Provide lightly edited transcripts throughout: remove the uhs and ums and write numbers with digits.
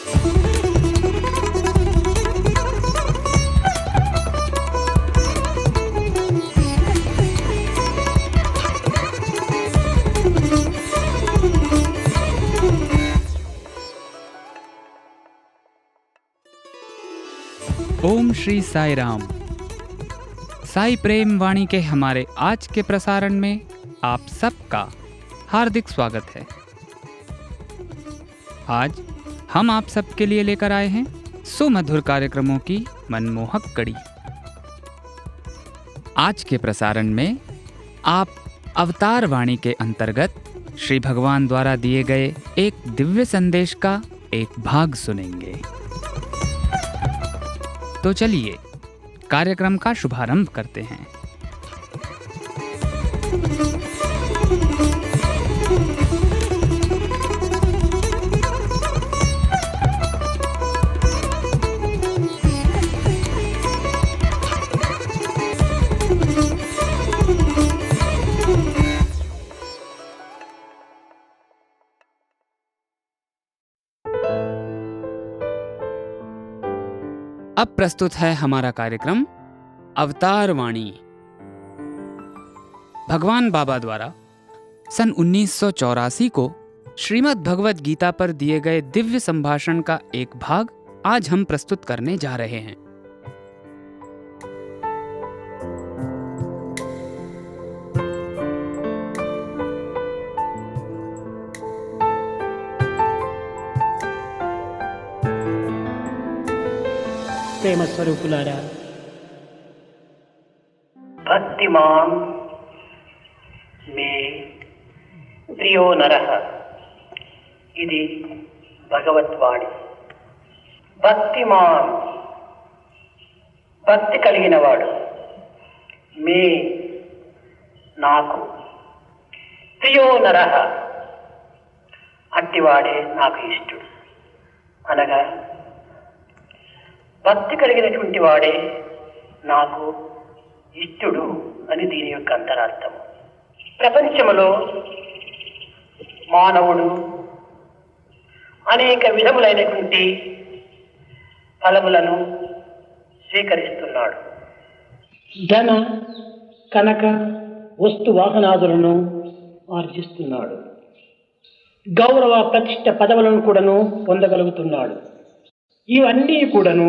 ओम श्री साई राम। साई प्रेम वाणी के हमारे आज के प्रसारण में आप सबका हार्दिक स्वागत है। आज हम आप सबके लिए लेकर आए हैं सुमधुर कार्यक्रमों की मनमोहक कड़ी। आज के प्रसारण में आप अवतार वाणी के अंतर्गत श्री भगवान द्वारा दिए गए एक दिव्य संदेश का एक भाग सुनेंगे। तो चलिए कार्यक्रम का शुभारंभ करते हैं। अब प्रस्तुत है हमारा कार्यक्रम अवतार वाणी। भगवान बाबा द्वारा सन 1984 को श्रीमद् भगवद गीता पर दिए गए दिव्य संभाषण का एक भाग आज हम प्रस्तुत करने जा रहे हैं। प्रेम स्वरूपुलारा, भक्तिमान में प्रियो नरः ఇది భగవద్వాణి। భక్తిమాన్ భక్తి కలిగినవాడు, మే నాకు, ప్రియో నరః అట్టివాడే నాకు ఇష్టడు అనగా భక్తి కలిగినటువంటి వాడే నాకు ఇష్టడు అని దీని యొక్క అంతరార్థం। ప్రపంచంలో మానవుడు అనేక విధములైనటువంటి ఫలములను స్వీకరిస్తున్నాడు। ధన కనక వస్తు వాహనాదులను ఆర్జిస్తున్నాడు। గౌరవ ప్రతిష్ట పదవులను కూడాను పొందగలుగుతున్నాడు। ఇవన్నీ కూడాను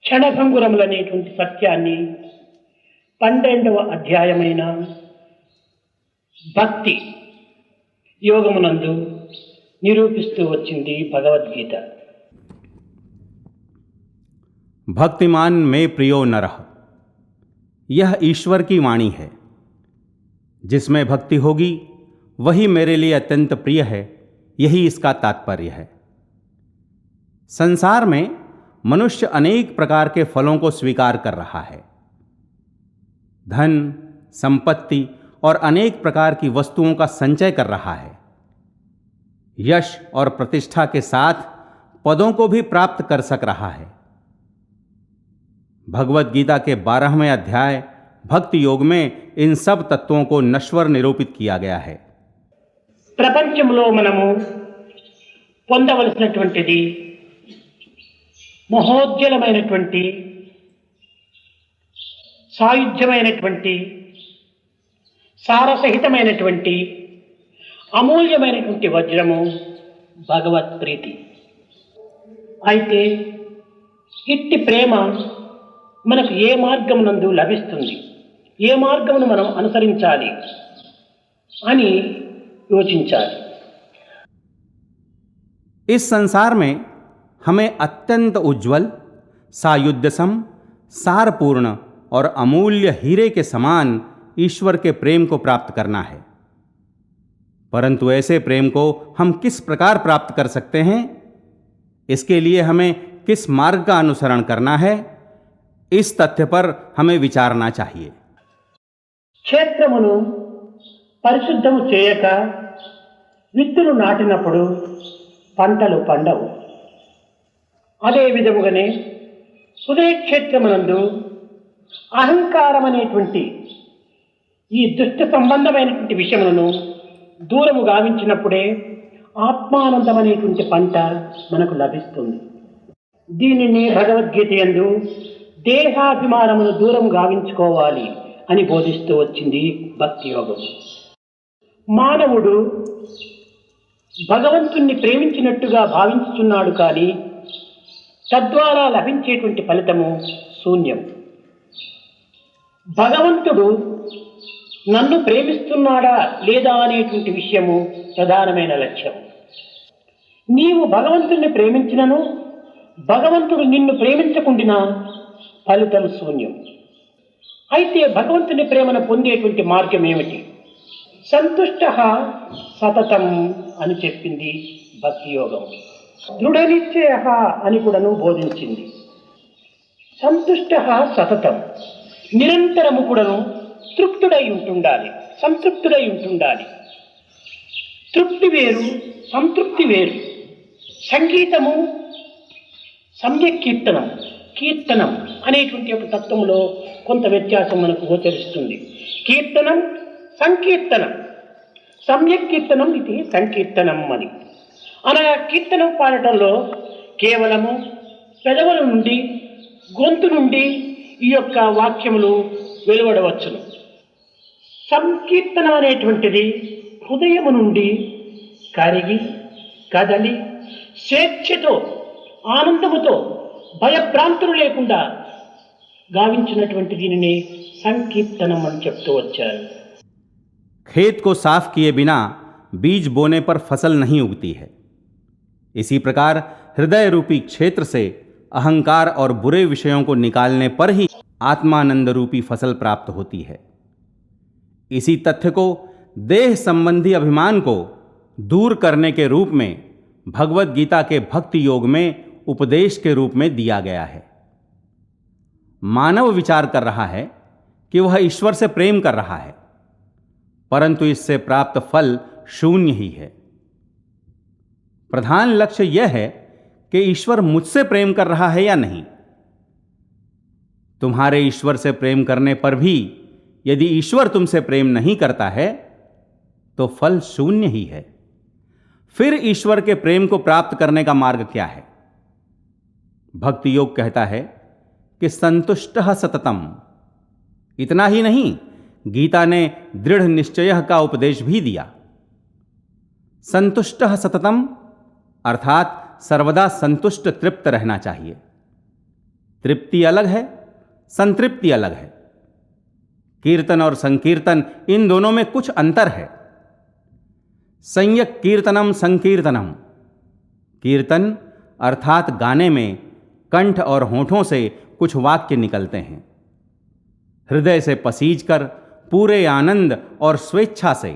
క్షణభంగురములనేటువంటి సత్యాన్ని 12వ అధ్యాయమైన భక్తి యోగమునందు నిరూపిస్తూ వచ్చింది భగవద్గీత। भक्तिमान में प्रियो नरः, यह ईश्वर की वाणी है। जिसमें भक्ति होगी वही मेरे लिए अत्यंत प्रिय है, यही इसका तात्पर्य है। संसार में मनुष्य अनेक प्रकार के फलों को स्वीकार कर रहा है। धन, संपत्ति और अनेक प्रकार की वस्तुओं का संचय कर रहा है। यश और प्रतिष्ठा के साथ पदों को भी प्राप्त कर सक रहा है। भगवद गीता के 12वें अध्याय भक्ति योग में इन सब तत्वों को नश्वर निरूपित किया गया है। ప్రపంచంలో మనము పొందవలసినటువంటిది మహోజ్వలమైనటువంటి సాయుధ్యమైనటువంటి సారసహితమైనటువంటి అమూల్యమైనటువంటి వజ్రము భగవత్ ప్రీతి। అయితే ఇట్టి ప్రేమ మనకు ఏ మార్గమునందు లభిస్తుంది, ఏ మార్గమును మనం అనుసరించాలి అని योचिंचाली। इस संसार में हमें अत्यंत उज्जवल, सायुध्यसम, सारपूर्ण और अमूल्य हीरे के समान ईश्वर के प्रेम को प्राप्त करना है। परंतु ऐसे प्रेम को हम किस प्रकार प्राप्त कर सकते हैं, इसके लिए हमें किस मार्ग का अनुसरण करना है, इस तथ्य पर हमें विचारना चाहिए। क्षेत्रमुनु పరిశుద్ధము చేయక విత్తులు నాటినప్పుడు పంటలు పండవు। అదే విధముగానే హృదయక్షేత్రమునందు అహంకారం అనేటువంటి ఈ దుష్ట సంబంధమైనటువంటి విషయములను దూరము గావించినప్పుడే ఆత్మానందం అనేటువంటి పంట మనకు లభిస్తుంది. దీనిని భగవద్గీత యందు దేహాభిమానమును దూరం గావించుకోవాలి అని బోధిస్తూ వచ్చింది భక్తి యోగం. మానవుడు భగవంతుణ్ణి ప్రేమించినట్టుగా భావించుతున్నాడు, కానీ తద్వారా లభించేటువంటి ఫలితము శూన్యం. భగవంతుడు నన్ను ప్రేమిస్తున్నాడా లేదా అనేటువంటి విషయము ప్రధానమైన లక్ష్యం. నీవు భగవంతుణ్ణి ప్రేమించినను భగవంతుడు నిన్ను ప్రేమించకుండినా ఫలితం శూన్యం. అయితే భగవంతుని ప్రేమను పొందేటువంటి మార్గం ఏమిటి? సంతుష్ట సతతం అని చెప్పింది భక్తి యోగం. దృఢ నిశ్చయ అని కూడాను బోధించింది. సంతుష్ట సతతం, నిరంతరము కూడాను తృప్తుడై ఉంటుండాలి, సంతృప్తుడై ఉంటుండాలి. తృప్తి వేరు, సంతృప్తి వేరు. సంగీతము సమ్యక్ కీర్తనం, కీర్తనం అనేటువంటి ఒక తత్వములో కొంత వ్యత్యాసం మనకు గోచరిస్తుంది. కీర్తనం సంకీర్తనం, సమ్యక్ కీర్తనం ఇది సంకీర్తనం అని. అనగా కీర్తనం పాడటంలో కేవలము పెదవుల నుండి, గొంతు నుండి ఈ యొక్క వాక్యములు వెలువడవచ్చును. సంకీర్తనం అనేటువంటిది హృదయము నుండి కరిగి కదలి స్వేచ్ఛతో ఆనందముతో భయభ్రాంతులు లేకుండా గావించినటువంటి దీనిని సంకీర్తనం అని చెప్తూ వచ్చారు. खेत को साफ किए बिना बीज बोने पर फसल नहीं उगती है। इसी प्रकार हृदय रूपी क्षेत्र से अहंकार और बुरे विषयों को निकालने पर ही आत्मानंद रूपी फसल प्राप्त होती है। इसी तथ्य को देह संबंधी अभिमान को दूर करने के रूप में भगवत गीता के भक्ति योग में उपदेश के रूप में दिया गया है। मानव विचार कर रहा है कि वह ईश्वर से प्रेम कर रहा है, परंतु इससे प्राप्त फल शून्य ही है। प्रधान लक्ष्य यह है कि ईश्वर मुझसे प्रेम कर रहा है या नहीं। तुम्हारे ईश्वर से प्रेम करने पर भी यदि ईश्वर तुमसे प्रेम नहीं करता है तो फल शून्य ही है। फिर ईश्वर के प्रेम को प्राप्त करने का मार्ग क्या है? भक्ति योग कहता है कि संतुष्टः सततम। इतना ही नहीं, गीता ने दृढ़ निश्चय का उपदेश भी दिया। संतुष्टः सततम अर्थात सर्वदा संतुष्ट तृप्त रहना चाहिए। तृप्ति अलग है, संतृप्ति अलग है। कीर्तन और संकीर्तन इन दोनों में कुछ अंतर है। संयक कीर्तनम संकीर्तनम, कीर्तन अर्थात गाने में कंठ और होठों से कुछ वाक्य निकलते हैं। हृदय से पसीज कर पूरे आनंद और स्वेच्छा से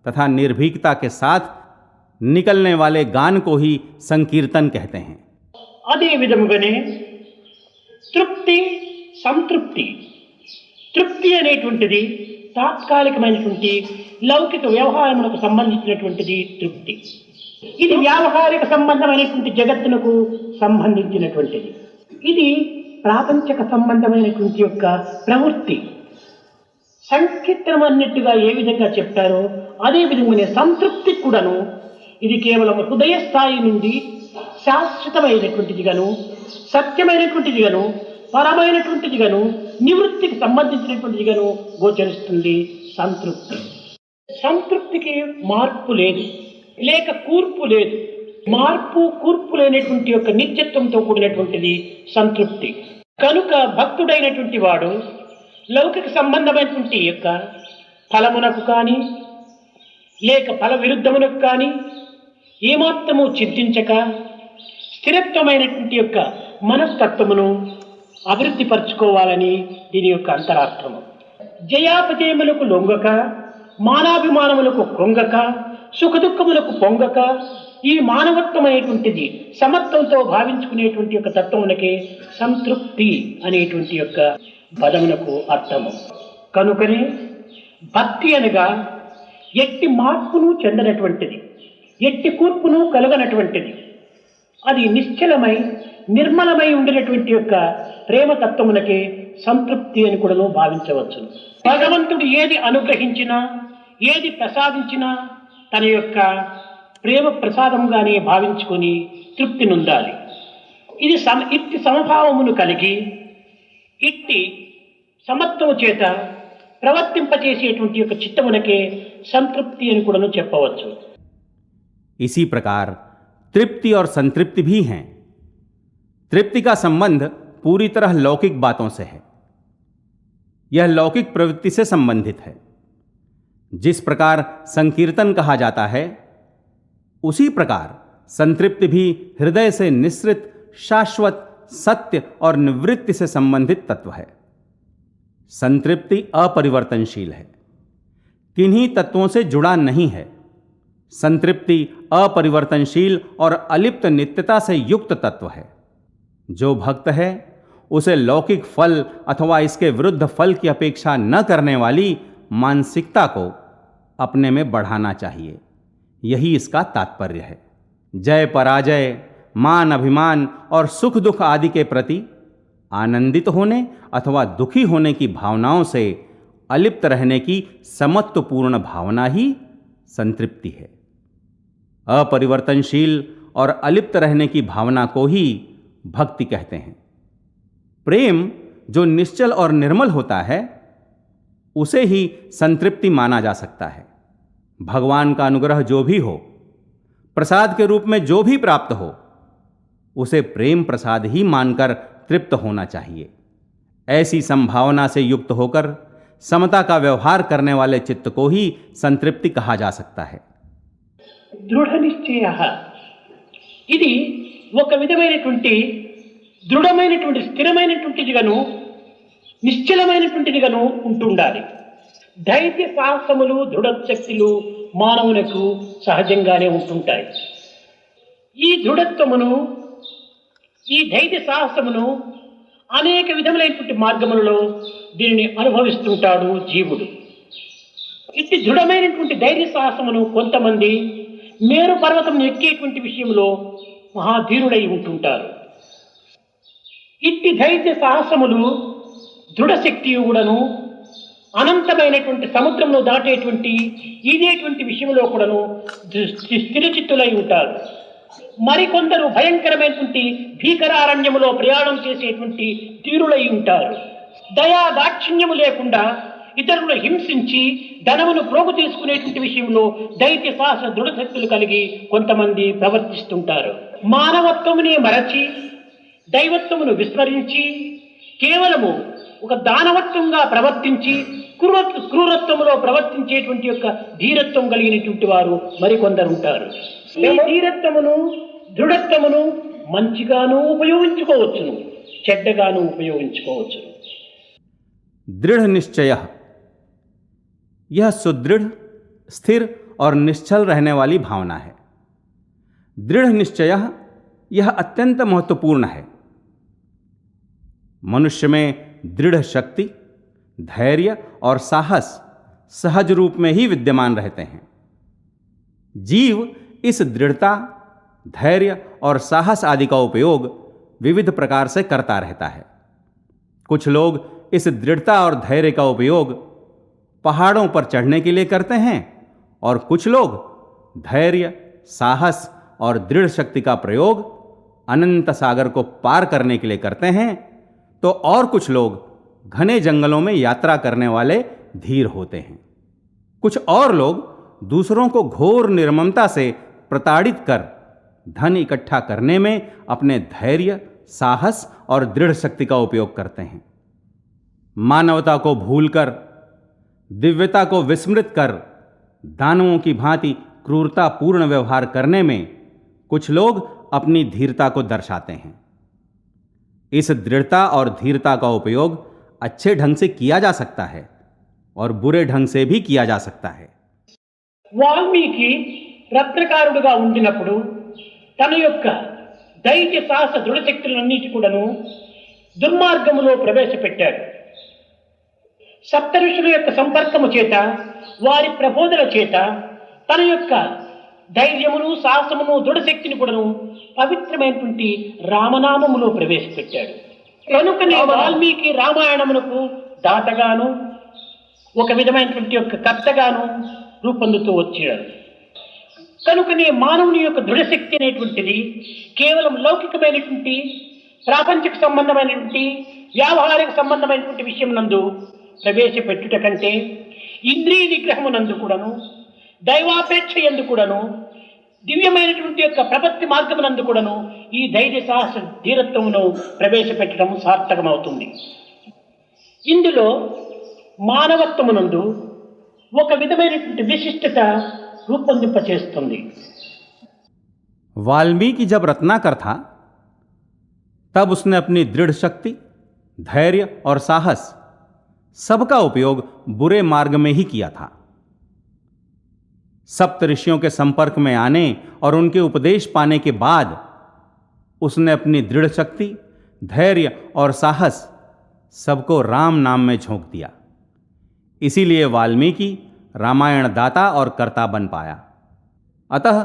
तथा निर्भीकता के साथ निकलने वाले गान को ही संकीर्तन कहते हैं। అదే విధముగానే తృప్తి సంతృప్తి. తృప్తి అనేటువంటిది తాత్కాలికమైనటువంటి లౌకిక వ్యవహారములకు సంబంధించినటువంటిది తృప్తి. ఇది వ్యావహారిక సంబంధమైనటువంటి జగత్తునకు సంబంధించినటువంటిది. ఇది ప్రాపంచక సంబంధమైనటువంటి యొక్క ప్రవృత్తి. సంకీర్తనం అన్నట్టుగా ఏ విధంగా చెప్తారో అదే విధంగానే సంతృప్తి కూడాను ఇది కేవలం హృదయ స్థాయి నుండి శాశ్వతమైనటువంటిదిగాను, సత్యమైనటువంటిదిగాను, పరమైనటువంటిదిగాను, నివృత్తికి సంబంధించినటువంటిదిగాను గోచరిస్తుంది సంతృప్తి. సంతృప్తికి మార్పు లేదు, లేక కూర్పు లేదు. మార్పు కూర్పు లేనటువంటి యొక్క నిత్యత్వంతో కూడినటువంటిది సంతృప్తి. కనుక భక్తుడైనటువంటి వాడు లౌకిక సంబంధమైనటువంటి యొక్క ఫలమునకు కానీ లేక ఫల విరుద్ధమునకు కానీ ఏమాత్రము చింతించక స్థిరత్వమైనటువంటి యొక్క మనస్తత్వమును అభివృద్ధి పరచుకోవాలని దీని యొక్క అంతరార్థము. జయాపజయములకు లొంగక, మానాభిమానములకు కృంగక, సుఖదుఖములకు పొంగక, ఈ మానవత్వమైనటువంటిది సమత్వంతో భావించుకునేటువంటి యొక్క తత్వమునకే సంతృప్తి అనేటువంటి యొక్క పదమునకు అర్థము. కనుకనే భక్తి అనగా ఎట్టి మార్పును చెందనటువంటిది, ఎట్టి కూర్పును కలగనటువంటిది. అది నిశ్చలమై నిర్మలమై ఉండినటువంటి యొక్క ప్రేమతత్వమునకే సంతృప్తి అని కూడా భావించవచ్చును. భగవంతుడు ఏది అనుగ్రహించినా, ఏది ప్రసాదించినా తన యొక్క ప్రేమ ప్రసాదంగానే భావించుకొని తృప్తి నొందాలి. ఇట్టి సమభావమును కలిగి ఇట్టి సమత్వము చేత ప్రవర్తింపచేసేటువంటి యొక్క చిత్తమునకే సంతృప్తి అని కూడాను చెప్పవచ్చు. इसी प्रकार तृप्ति और संतृप्ति भी हैं. तृप्ति का संबंध पूरी तरह लौकिक बातों से है. यह लौकिक प्रवृत्ति से संबंधित है. जिस प्रकार संकीर्तन कहा जाता है, उसी प्रकार संतृप्ति भी हृदय से निःसृत शाश्वत सत्य और निवृत्ति से संबंधित तत्व है. संतृप्ति अपरिवर्तनशील है, किन्हीं तत्वों से जुड़ा नहीं है. संतृप्ति अपरिवर्तनशील और अलिप्त नित्यता से युक्त तत्व है. जो भक्त है उसे लौकिक फल अथवा इसके विरुद्ध फल की अपेक्षा न करने वाली मानसिकता को अपने में बढ़ाना चाहिए. यही इसका तात्पर्य है. जय पराजय, मान अभिमान और सुख दुख आदि के प्रति आनंदित होने अथवा दुखी होने की भावनाओं से अलिप्त रहने की समत्वपूर्ण भावना ही संतृप्ति है. अपरिवर्तनशील और अलिप्त रहने की भावना को ही भक्ति कहते हैं. प्रेम जो निश्चल और निर्मल होता है, उसे ही संतृप्ति माना जा सकता है. भगवान का अनुग्रह जो भी हो, प्रसाद के रूप में जो भी प्राप्त हो, उसे प्रेम प्रसाद ही मानकर तृप्त होना चाहिए. ऐसी संभावना से युक्त होकर समता का व्यवहार करने वाले चित्त को ही संतृप्ति कहा जा सकता है. దృఢ నిశ్చయ ఇది ఒక విధమైనటువంటి దృఢమైనటువంటి స్థిరమైనటువంటిదిగాను నిశ్చలమైనటువంటిదిగాను ఉంటుండాలి. ధైర్య సాహసములు దృఢశక్తులు మానవులకు సహజంగానే ఉంటుంటాయి. ఈ దృఢత్వమును ఈ ధైర్య సాహసమును అనేక విధములైనటువంటి మార్గములలో దీనిని అనుభవిస్తుంటాడు జీవుడు. ఇట్టి దృఢమైనటువంటి ధైర్య సాహసమును కొంతమంది మేరు పర్వతం ఎక్కేటువంటి విషయంలో మహాధీరుడై ఉంటుంటారు. ఇట్టి ధైర్య సాహసములు దృఢశక్తి కూడాను అనంతమైనటువంటి సముద్రంలో దాటేటువంటి ఈదేటువంటి విషయంలో కూడాను స్థిరచిత్తులై ఉంటారు. మరికొందరు భయంకరమైనటువంటి భీకరారణ్యములో ప్రయాణం చేసేటువంటి ధీరులై ఉంటారు. దయా దాక్షిణ్యము లేకుండా ఇతరులను హింసించి ధనమును ప్రోగు తీసుకునేటువంటి విషయంలో దైత్య సాహస దృఢశక్తులు కలిగి కొంతమంది ప్రవర్తిస్తుంటారు. మానవత్వమునే మరచి దైవత్వమును విస్మరించి కేవలము ఒక దానవత్వంగా ప్రవర్తించి క్రూరత్వములో ప్రవర్తించేటువంటి యొక్క ధీరత్వం కలిగినటువంటి వారు మరికొందరు ఉంటారు. ఈ ధీరత్వమును దృఢత్వమును మంచిగాను ఉపయోగించుకోవచ్చును, చెడ్డగాను ఉపయోగించుకోవచ్చును. दृढ़ निश्चय, यह सुदृढ़, स्थिर और निश्चल रहने वाली भावना है. दृढ़ निश्चय यह अत्यंत महत्वपूर्ण है. मनुष्य में दृढ़ शक्ति, धैर्य और साहस सहज रूप में ही विद्यमान रहते हैं. जीव इस दृढ़ता, धैर्य और साहस आदि का उपयोग विविध प्रकार से करता रहता है. कुछ लोग इस दृढ़ता और धैर्य का उपयोग पहाड़ों पर चढ़ने के लिए करते हैं और कुछ लोग धैर्य, साहस और दृढ़ शक्ति का प्रयोग अनंत सागर को पार करने के लिए करते हैं, तो और कुछ लोग घने जंगलों में यात्रा करने वाले धीर होते हैं. कुछ और लोग दूसरों को घोर निर्ममता से प्रताड़ित कर धन इकट्ठा करने में अपने धैर्य, साहस और दृढ़ शक्ति का उपयोग करते हैं. मानवता को भूलकर, दिव्यता को विस्मृत कर दानवों की भांति क्रूरतापूर्ण व्यवहार करने में कुछ लोग अपनी धीरता को दर्शाते हैं. इस दृढ़ता और धीरता का उपयोग अच्छे ढंग से किया जा सकता है और बुरे ढंग से भी किया जा सकता है. వాల్మీకి రత్నకారుడుగా ఉండినప్పుడు తన యొక్క ధైర్య సాహస దృఢశక్తులన్నిటి కూడాను దుర్మార్గములో ప్రవేశపెట్టాడు. సప్త ఋషుల యొక్క సంపర్కము చేత, వారి ప్రబోధన చేత తన యొక్క ధైర్యమును, సాహసమును, దృఢశక్తిని కూడాను పవిత్రమైనటువంటి రామనామములో ప్రవేశపెట్టాడు. కనుకనే వాల్మీకి రామాయణమునకు దాతగాను, ఒక విధమైనటువంటి యొక్క కర్తగాను రూపొందుతూ వచ్చాడు. కనుకనే మానవుని యొక్క దృఢశక్తి అనేటువంటిది కేవలం లౌకికమైనటువంటి ప్రాపంచిక సంబంధమైనటువంటి వ్యావహారిక సంబంధమైనటువంటి విషయం నందు ప్రవేశపెట్టుట కంటే ఇంద్రియ నిగ్రహము నందు కూడాను దైవాపేక్ష ఎందు కూడాను దివ్యమైనటువంటి యొక్క ప్రపత్తి మార్గమునందు కూడాను ఈ ధైర్య సాహస ధీరత్వమును ప్రవేశపెట్టడం సార్థకమవుతుంది. ఇందులో మానవత్వమునందు ఒక విధమైనటువంటి విశిష్టత రూపొందింపచేస్తుంది. वाल्मीकि जब रत्नाकर था तब उसने अपनी दृढ़ शक्ति, धैर्य और साहस सबका उपयोग बुरे मार्ग में ही किया था. सप्त ऋषियों के संपर्क में आने और उनके उपदेश पाने के बाद उसने अपनी दृढ़ शक्ति, धैर्य और साहस सबको राम नाम में झोंक दिया. इसीलिए वाल्मीकि रामायण दाता और कर्ता बन पाया. अतः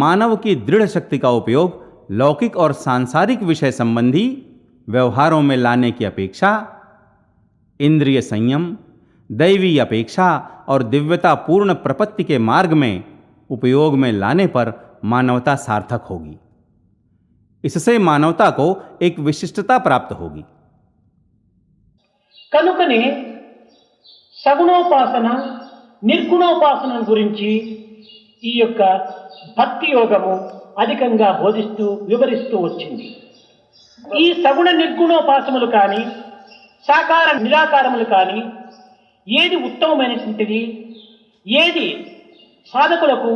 मानव की दृढ़ शक्ति का उपयोग लौकिक और सांसारिक विषय संबंधी व्यवहारों में लाने की अपेक्षा इंद्रिय संयम, दैवी अपेक्षा और दिव्यता पूर्ण प्रपत्ति के मार्ग में उपयोग में लाने पर मानवता सार्थक होगी. इससे मानवता को एक विशिष्टता प्राप्त होगी. కనుకనే సగుణోపాసన నిర్గుణోపాసన గురించి ఈ యొక్క భక్తి యోగము అధికంగా బోధిస్తూ వివరిస్తూ వచ్చింది. ఈ సగుణ నిర్గుణోపాసములు కానీ సాకార నిరాకారములు కానీ ఏది ఉత్తమమైనటువంటిది, ఏది సాధకులకు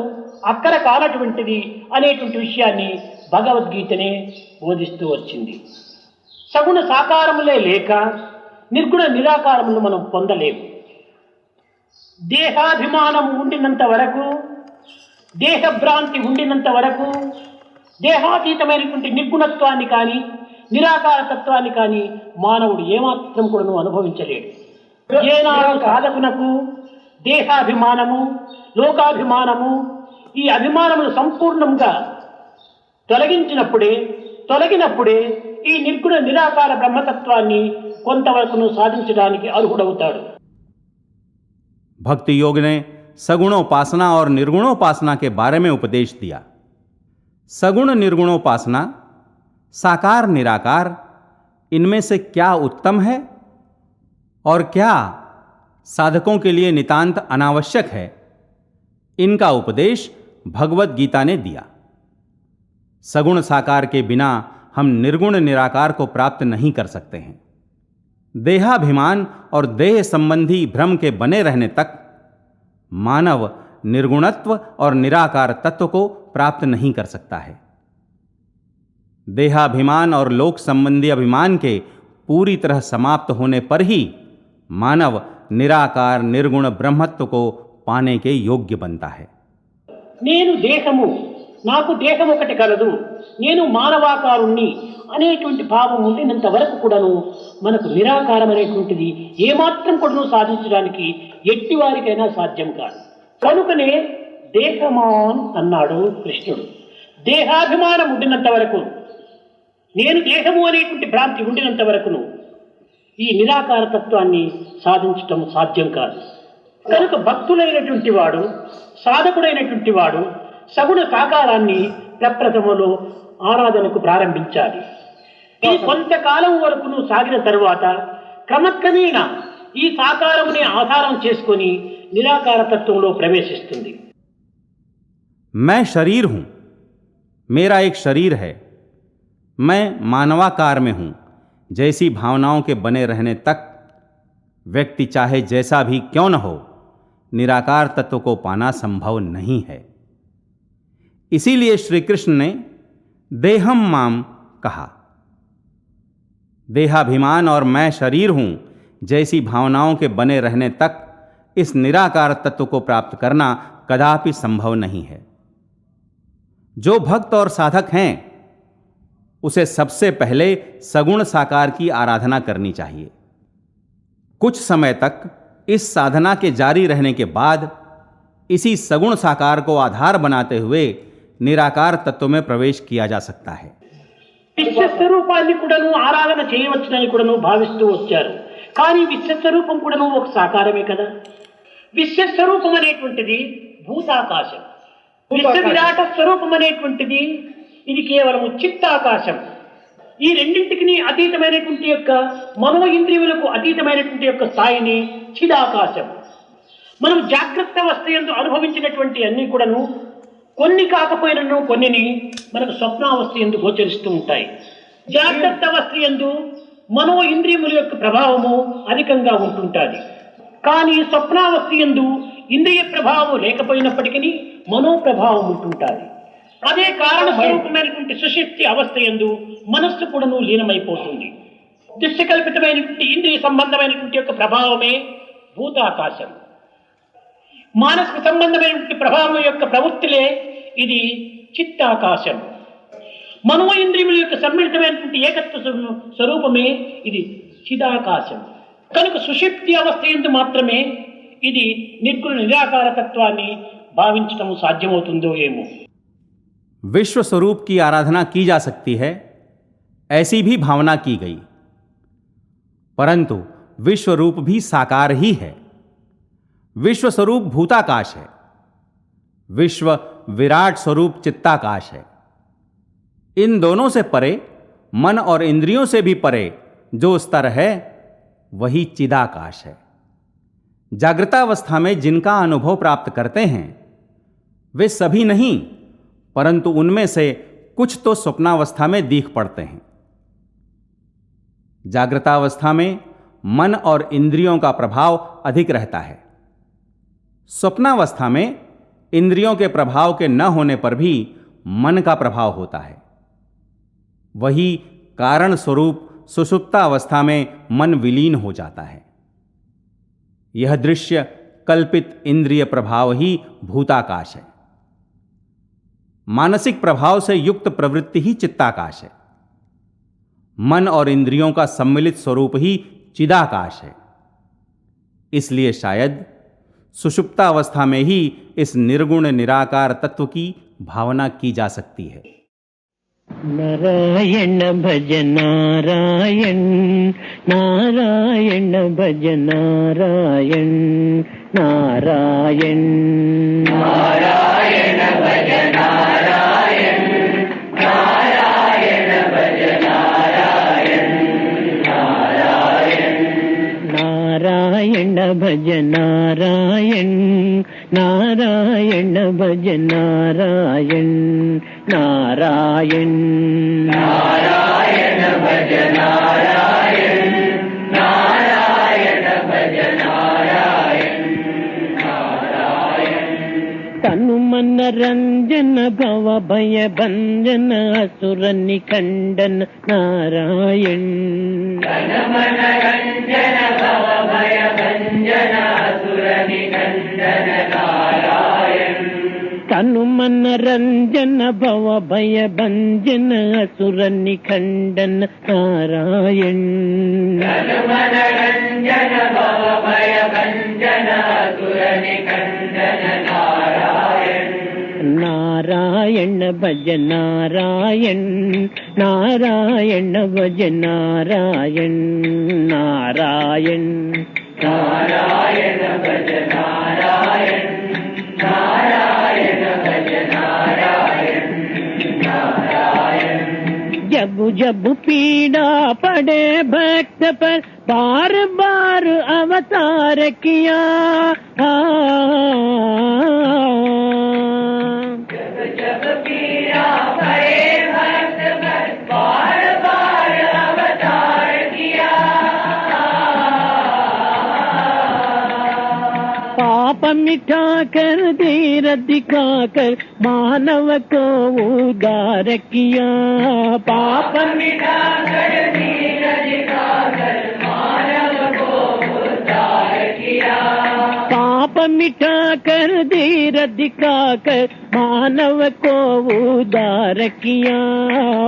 అక్కర కానటువంటిది అనేటువంటి విషయాన్ని భగవద్గీతనే బోధిస్తూ వచ్చింది. సగుణ సాకారములే లేక నిర్గుణ నిరాకారములను మనం పొందలేము. దేహాభిమానం ఉండినంత వరకు, దేహభ్రాంతి ఉండినంత వరకు దేహాతీతమైనటువంటి నిర్గుణత్వాన్ని కానీ నిరాకార తత్వాన్ని కానీ మానవుడు ఏమాత్రం కూడా అనుభవించలేడు. ఏనాడు సాధకునకు దేహాభిమానము, లోకాభిమానము, ఈ అభిమానములు సంపూర్ణంగా తొలగినప్పుడే ఈ నిర్గుణ నిరాకార బ్రహ్మతత్వాన్ని కొంతవరకును సాధించడానికి అర్హుడవుతాడు. भक्ति योग ने सगुणोपासना और निर्गुणोपासना के बारे में उपदेश दिया. सगुण निर्गुणोपासना, साकार निराकार, इनमें से क्या उत्तम है और क्या साधकों के लिए नितांत अनावश्यक है, इनका उपदेश भगवत गीता ने दिया. सगुण साकार के बिना हम निर्गुण निराकार को प्राप्त नहीं कर सकते हैं. देहाभिमान और देह संबंधी भ्रम के बने रहने तक मानव निर्गुणत्व और निराकार तत्व को प्राप्त नहीं कर सकता है. देहाभिमान और लोक संबंधी अभिमान के पूरी तरह समाप्त होने पर ही मानव निराकार निर्गुण ब्रह्मत्व को पाने के योग्य बनता है. నేను దేహము, నాకు దేహం ఒకటి కలదు, నేను మానవాకారుణ్ణి అనేటువంటి భావం ఉండినంత వరకు కూడాను మనకు నిరాకారం అనేటువంటిది ఏమాత్రం కూడాను సాధించడానికి ఎట్టి వారికైనా సాధ్యం కాదు. కనుకనే దేహమాన్ అన్నాడు కృష్ణుడు. దేహాభిమానం ఉండినంత వరకు, నేను దేహము అనేటువంటి భ్రాంతి ఉండినంత వరకును ఈ నిరాకార తత్వాన్ని సాధించటం సాధ్యం కాదు. కనుక భక్తులైనటువంటి వాడు, సాధకుడైనటువంటి వాడు సగుణ సాకారాన్ని ప్రప్రథమలో ఆరాధనకు ప్రారంభించాలి. ఇది కొంతకాలం వరకును సాగిన తరువాత క్రమక్రమేణా ఈ సాకారముని ఆధారం చేసుకొని నిరాకార తత్వంలో ప్రవేశిస్తుంది. मैं शरीर हूं, मेरा एक शरीर है, मैं मानवाकार में हूं, जैसी भावनाओं के बने रहने तक व्यक्ति चाहे जैसा भी क्यों न हो, निराकार तत्व को पाना संभव नहीं है. इसीलिए श्री कृष्ण ने देहम माम कहा. देहाभिमान और मैं शरीर हूं जैसी भावनाओं के बने रहने तक इस निराकार तत्व को प्राप्त करना कदापि संभव नहीं है. जो भक्त और साधक हैं उसे सबसे पहले सगुण साकार की आराधना करनी चाहिए. कुछ समय तक इस साधना के जारी रहने के बाद इसी सगुण साकार को आधार बनाते हुए निराकार तत्व में प्रवेश किया जा सकता है. విశ్వస్వరూపాన్ని కూడాను ఆరాధన చేయవచ్చునని కూడాను భావిస్తూ వచ్చారు. కానీ విశ్వస్వరూపం కూడాను ఒక సాకారమే కదా. విశ్వస్వరూపం అనేటువంటిది భూతాకాశం. విశ్వ విరాట స్వరూపం అనేటువంటిది ఇది కేవలము చిత్తాకాశం. ఈ రెండింటికి అతీతమైనటువంటి యొక్క మనో ఇంద్రియములకు అతీతమైనటువంటి యొక్క స్థాయిని చిదాకాశం. మనం జాగ్రత్త అవస్థ యందు అనుభవించినటువంటి అన్ని కూడాను కొన్ని కాకపోయినను కొన్నిని మనకు స్వప్నావస్థ యందు గోచరిస్తూ ఉంటాయి. జాగ్రత్త అవస్థ యందు మనో ఇంద్రియముల యొక్క ప్రభావము అధికంగా ఉంటుంటుంది. కానీ స్వప్నావస్థ యందు ఇంద్రియ ప్రభావం లేకపోయినప్పటికీ మనో ప్రభావం ఉంటుంటుంది. అదే కారణ స్వరూపమైనటువంటి సుషుప్తి అవస్థ యందు మనస్సు కూడాను లీనమైపోతుంది. దృశ్యకల్పితమైనటువంటి ఇంద్రియ సంబంధమైనటువంటి యొక్క ప్రభావమే భూతాకాశం. మానసిక సంబంధమైనటువంటి ప్రభావం యొక్క ప్రవృత్తిలే ఇది చిత్తాకాశం. మనో ఇంద్రియముల యొక్క సమ్మిళితమైనటువంటి ఏకత్వ స్వరూపమే ఇది చిదాకాశం. కనుక సుషుప్తి అవస్థ యందు మాత్రమే ఇది నిర్గుణ నిరాకార తత్వాన్ని భావించడం సాధ్యమవుతుందో ఏమో. विश्व स्वरूप की आराधना की जा सकती है, ऐसी भी भावना की गई, परंतु विश्व रूप भी साकार ही है. विश्व स्वरूप भूताकाश है, विश्व विराट स्वरूप चित्ताकाश है. इन दोनों से परे, मन और इंद्रियों से भी परे जो स्तर है वही चिदाकाश है. जागृतावस्था में जिनका अनुभव प्राप्त करते हैं वे सभी नहीं, परंतु उनमें से कुछ तो स्वप्नावस्था में दिख पड़ते हैं. जागृतावस्था में मन और इंद्रियों का प्रभाव अधिक रहता है. स्वप्नावस्था में इंद्रियों के प्रभाव के न होने पर भी मन का प्रभाव होता है. वही कारण स्वरूप सुषुप्तावस्था में मन विलीन हो जाता है. यह दृश्य कल्पित इंद्रिय प्रभाव ही भूताकाश है. मानसिक प्रभाव से युक्त प्रवृत्ति ही चित्ताकाश है. मन और इंद्रियों का सम्मिलित स्वरूप ही चिदाकाश है. इसलिए शायद सुषुप्तावस्था में ही इस निर्गुण निराकार तत्व की भावना की जा सकती है. नारायण भज नारायण, नारायण भज नारायण, नारायण नारायण भज नारायण, नारायण भज नारायण, नारायण नारायण भज नारायण, नारायण भज नारायण, नारायण नारायण भज नारायण, नारायण भज नारायण, नारायण तनु मन रंजन भव भय भंजन असुर निखंडन नारायण, तनु मन रंजन भव भय भंजन असुर निखंडन नारायण, तनु मन रंजन भव भय भंजन असुर निखंडन नारायण, तनु मन रंजन भव भय भंजन असुर निखंडन नारायण, नारायण भज नारायण, नारायण भज नारायण, नारायण नारायण भज नारायण, नारायण भज नारायण, नारायण जब जब पीड़ा पड़े भक्त पर बार बार अवतार किया, जब जब पीड़ा पड़े भक्त पर बार बार अवतार किया, पाप मिटा कर धीर दिखा कर मानव को उद्धार किया, पाप मिटा कर धीर दिखा कर मानव को उद्धार किया, पाप मिटा कर धीर दिखा कर मानव को उद्धार किया,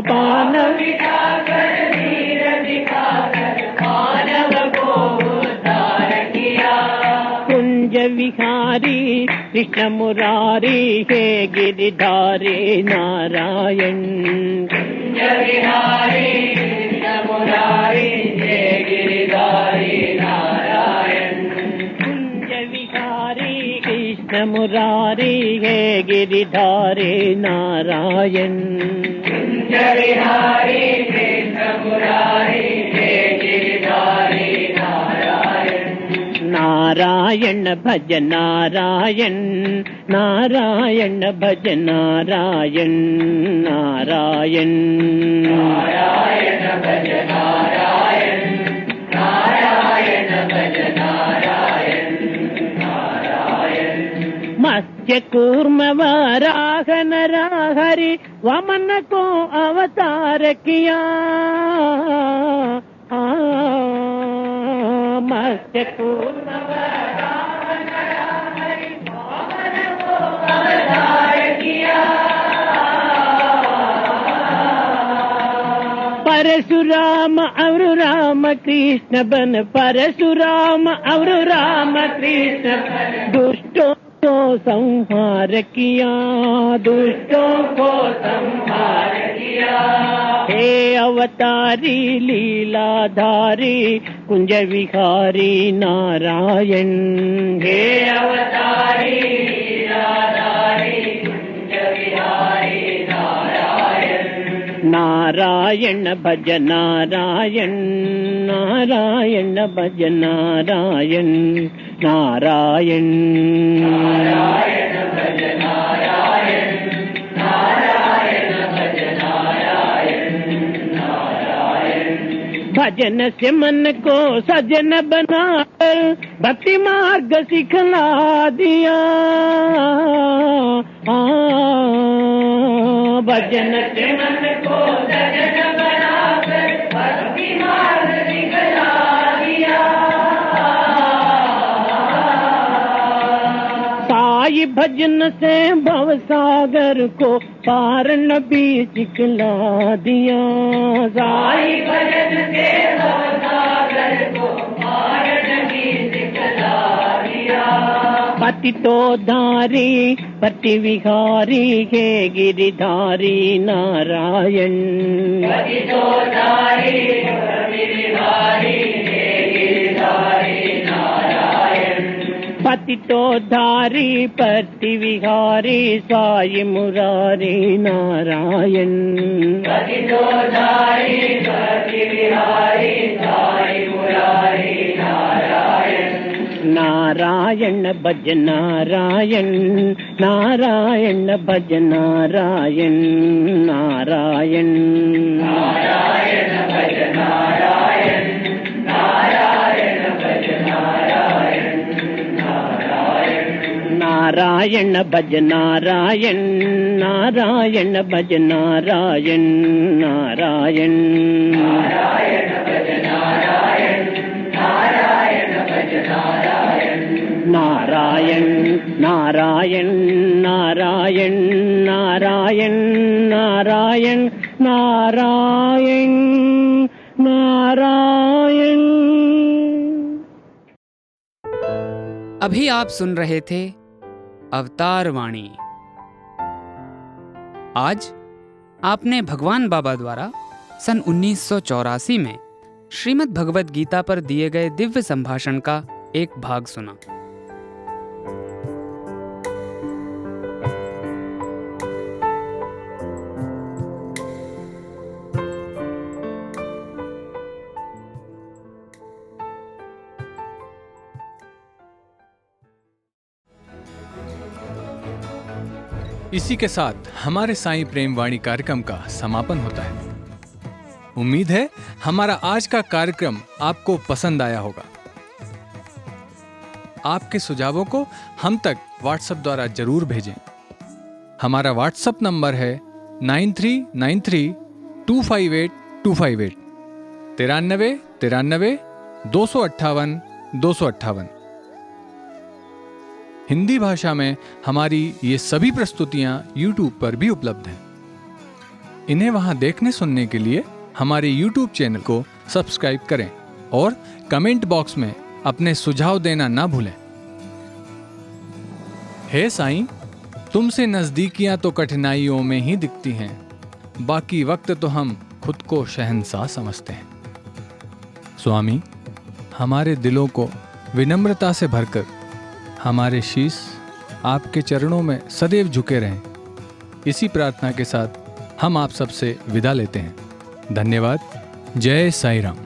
मानव मिटा कर धीर दिखा कर मानव को उद्धार किया, कुंज विहारी कृष्ण मुरारी हे गिरिधारी नारायण, कुंज विहारी कृष्ण मुरारी हे गिरिधारी नारायण, कुंज विहारी कृष्ण मुरारी हे गिरिधारी नारायण। कुंज विहारी कृष्ण मुरारी हे गिरिधारी नारायण। नारायण भज नारायण, नारायण भज नारायण, नारायण नारायण भज नारायण, नारायण भज नारायण, नारायण। मत्स्य कूर्म वराह नरहरि वामन को अवतार किया, मत्स्य कूर्म वराह नरहरि वामन को अवतार किया। परशुराम और राम कृष्ण बन, परशुराम और राम कृष्ण दुष्टों को संहार किया, दुष्टों को संहार किया। हे अवतारी लीलाधारी कुंज विहारी नारायण, हे अवतारी लीलाधारी कुंज विहारी नारायण। नारायण भज नारायण, नारायण भज नारायण, नारायण नारायण भज नारायण, नारायण भज नारायण, नारायण। भजन से मन को सजन बनाकर भक्ति मार्ग सिखला दिया, भजन से मन को सजन बनाकर भक्ति मार्ग सिखला दिया। साई भजन से भव सागर को पार नबी सिखला दिया, साई भजन से भव सागर को पार नबी सिखला दिया। पतितोद्धारी पति विहारी हे गिरिधारी नारायण, पतितोद्धारी पति विहारी हे गिरिधारी नारायण। पतितोद्धारी पति विहारी साई मुरारी नारायण, पतितोद्धारी पति विहारी साई मुरारी नारायण। नारायण भज नारायण, नारायण भज नारायण, नारायण नारायण भज नारायण, नारायण भज नारायण, नारायण नारायण भज नारायण, नारायण भज नारायण, नारायण नारायण भज नारायण, नारायण भज नारायण, नारायण नारायण नारायण, नारायण नारायण, नारायण नारायण। अभी आप सुन रहे थे अवतार वाणी। आज आपने भगवान बाबा द्वारा सन 1984 में श्रीमद् भगवद गीता पर दिए गए दिव्य संभाषण का एक भाग सुना। इसी के साथ हमारे साईं प्रेम वाणी कार्यक्रम का समापन होता है। उम्मीद है हमारा आज का कार्यक्रम आपको पसंद आया होगा। आपके सुझावों को हम तक व्हाट्सएप द्वारा जरूर भेजें। हमारा व्हाट्सएप नंबर है 9393258258 93 93 258 258। हिंदी भाषा में हमारी ये सभी प्रस्तुतियां YouTube पर भी उपलब्ध हैं। इन्हें वहां देखने सुनने के लिए हमारे YouTube चैनल को सब्सक्राइब करें और कमेंट बॉक्स में अपने सुझाव देना ना भूलें। हे साईं, तुमसे नजदीकियां तो कठिनाइयों में ही दिखती हैं, बाकी वक्त तो हम खुद को शहंशाह समझते हैं। स्वामी, हमारे दिलों को विनम्रता से भरकर हमारे शीश आपके चरणों में सदैव झुके रहें। इसी प्रार्थना के साथ हम आप सबसे विदा लेते हैं। धन्यवाद। जय साईं राम।